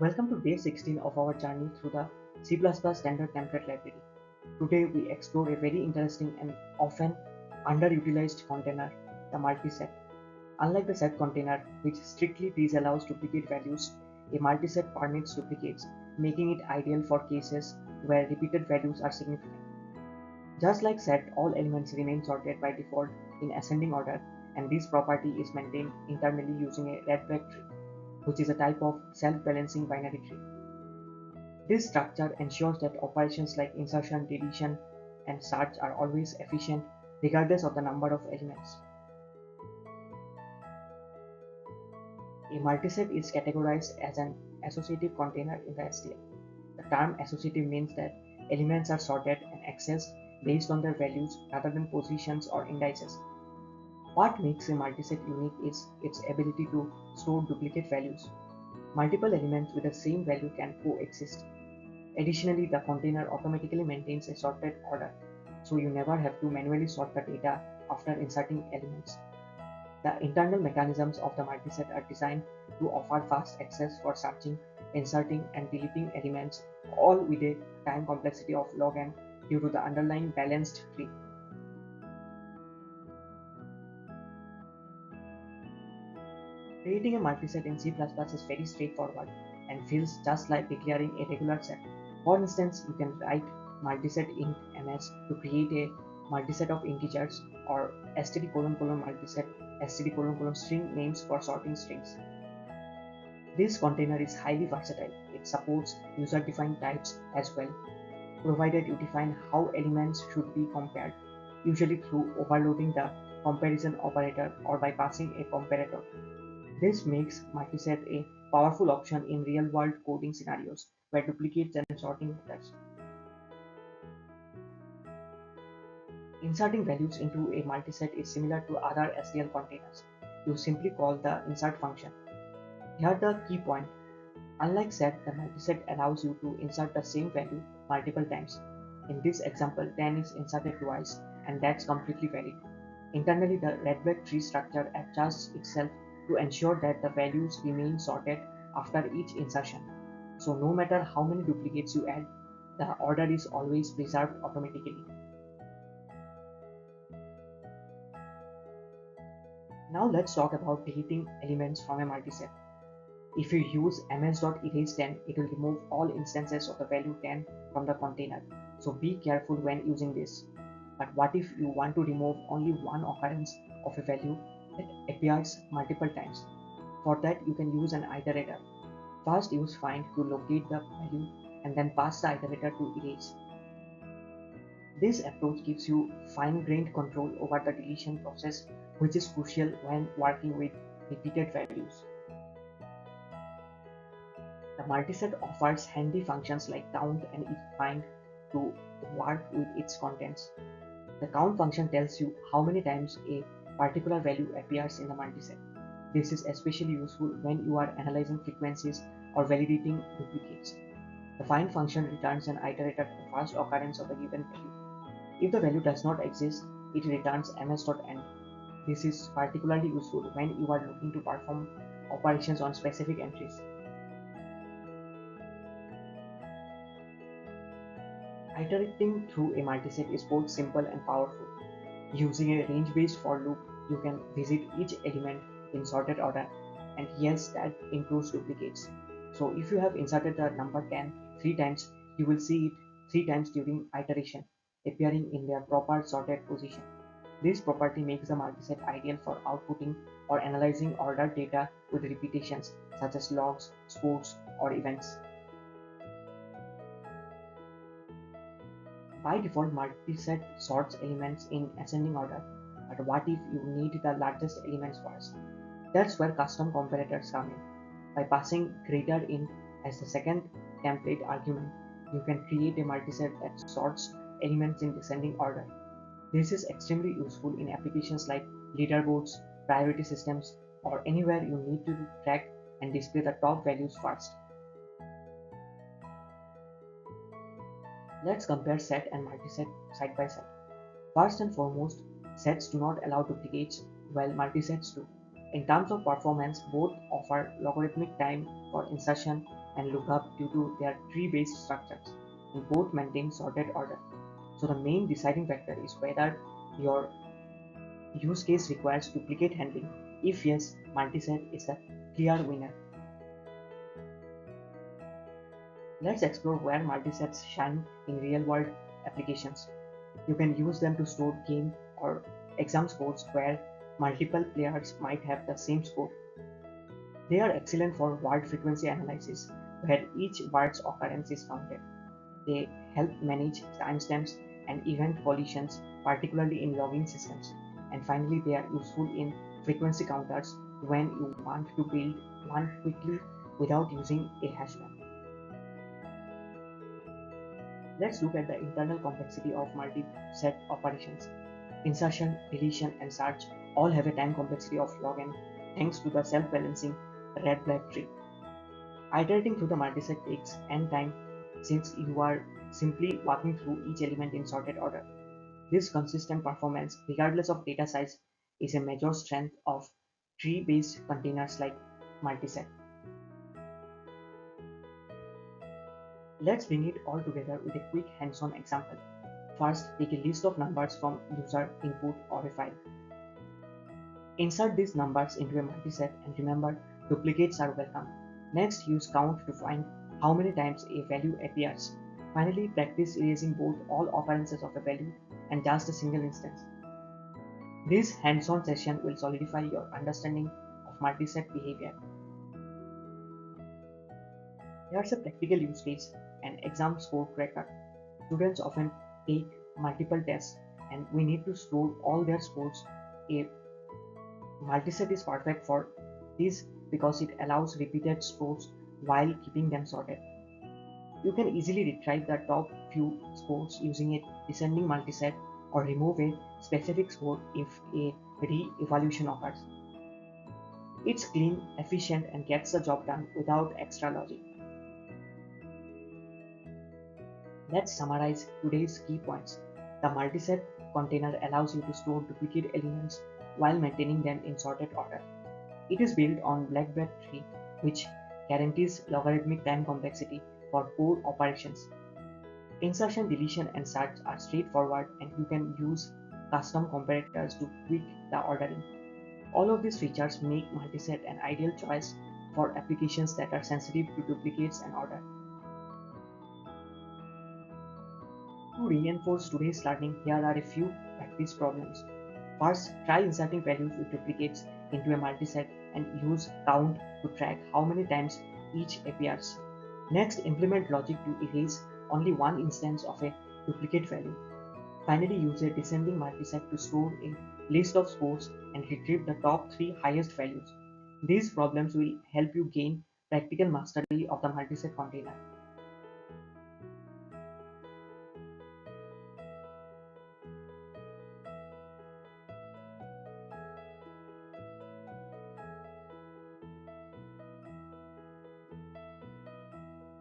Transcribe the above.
Welcome to day 16 of our journey through the C++ standard template library. Today we explore a very interesting and often underutilized container, the multiset. Unlike the set container, which strictly disallows duplicate values, a multiset permits duplicates, making it ideal for cases where repeated values are significant. Just like set, all elements remain sorted by default in ascending order, and this property is maintained internally using a red-black tree, which is a type of self-balancing binary tree. This structure ensures that operations like insertion, deletion, and search are always efficient regardless of the number of elements. A multiset is categorized as an associative container in the STL. The term associative means that elements are sorted and accessed based on their values rather than positions or indices. What makes a multiset unique is its ability to store duplicate values. Multiple elements with the same value can coexist. Additionally, the container automatically maintains a sorted order, so you never have to manually sort the data after inserting elements. The internal mechanisms of the multiset are designed to offer fast access for searching, inserting, and deleting elements, all with a time complexity of log n due to the underlying balanced tree. Creating a multiset in C++ is very straightforward and feels just like declaring a regular set. For instance, you can write multiset int ms to create a multiset of integers, or std::: multiset std:: string names for sorting strings. This container is highly versatile. It supports user-defined types as well, provided you define how elements should be compared, usually through overloading the comparison operator or by passing a comparator. This makes multiset a powerful option in real-world coding scenarios where duplicates and sorting matters. Inserting values into a multiset is similar to other STL containers. You simply call the insert function. Here the key point: unlike set, the multiset allows you to insert the same value multiple times. In this example, 10 is inserted twice, and that's completely valid. Internally, the red-black tree structure adjusts itself to ensure that the values remain sorted after each insertion. So no matter how many duplicates you add, the order is always preserved automatically. Now let's talk about deleting elements from a multiset. If you use ms.erase10, it will remove all instances of the value 10 from the container, so be careful when using this. But what if you want to remove only one occurrence of a value that appears multiple times? For that, you can use an iterator. First use find to locate the value and then pass the iterator to erase. This approach gives you fine-grained control over the deletion process, which is crucial when working with repeated values. The multiset offers handy functions like count and find to work with its contents. The count function tells you how many times a particular value appears in the multiset. This is especially useful when you are analyzing frequencies or validating duplicates. The find function returns an iterator at the first occurrence of the given value. If the value does not exist, it returns ms.end. This is particularly useful when you are looking to perform operations on specific entries. Iterating through a multiset is both simple and powerful. Using a range-based for loop, you can visit each element in sorted order, and yes, that includes duplicates. So if you have inserted the number 10 3 times, you will see it 3 times during iteration, appearing in their proper sorted position. This property makes the multiset ideal for outputting or analyzing ordered data with repetitions such as logs, scores, or events. By default, multiset sorts elements in ascending order, but what if you need the largest elements first? That's where custom comparators come in. By passing greater int as the second template argument, you can create a multiset that sorts elements in descending order. This is extremely useful in applications like leaderboards, priority systems, or anywhere you need to track and display the top values first. Let's compare set and multiset side by side. First and foremost, sets do not allow duplicates, while multisets do. In terms of performance, both offer logarithmic time for insertion and lookup due to their tree-based structures, and both maintain sorted order. So the main deciding factor is whether your use case requires duplicate handling. If yes, multiset is the clear winner. Let's explore where multisets shine in real-world applications. You can use them to store game or exam scores where multiple players might have the same score. They are excellent for word frequency analysis, where each word's occurrence is counted. They help manage timestamps and event collisions, particularly in logging systems. And finally, they are useful in frequency counters when you want to build one quickly without using a hash map. Let's look at the internal complexity of multi-set operations. Insertion, deletion, and search all have a time complexity of log n thanks to the self-balancing red-black tree. Iterating through the multiset takes n time since you are simply walking through each element in sorted order. This consistent performance, regardless of data size, is a major strength of tree-based containers like Multiset. Let's bring it all together with a quick hands-on example. First, take a list of numbers from user input or a file. Insert these numbers into a multiset and remember, duplicates are welcome. Next, use count to find how many times a value appears. Finally, practice erasing both all occurrences of a value and just a single instance. This hands-on session will solidify your understanding of multiset behavior. Here's a practical use case, an exam score tracker. Students often take multiple tests and we need to store all their scores. A multiset is perfect for this because it allows repeated scores while keeping them sorted. You can easily retrieve the top few scores using a descending multiset or remove a specific score if a re-evaluation occurs. It's clean, efficient, and gets the job done without extra logic. Let's summarize today's key points. The multiset container allows you to store duplicate elements while maintaining them in sorted order. It is built on Black-Bat tree, which guarantees logarithmic time complexity for core operations. Insertion, deletion, and search are straightforward, and you can use custom comparators to tweak the ordering. All of these features make multiset an ideal choice for applications that are sensitive to duplicates and order. To reinforce today's learning, here are a few practice problems. First, try inserting values with duplicates into a multiset and use count to track how many times each appears. Next, implement logic to erase only one instance of a duplicate value. Finally, use a descending multiset to store a list of scores and retrieve the top 3 highest values. These problems will help you gain practical mastery of the multiset container.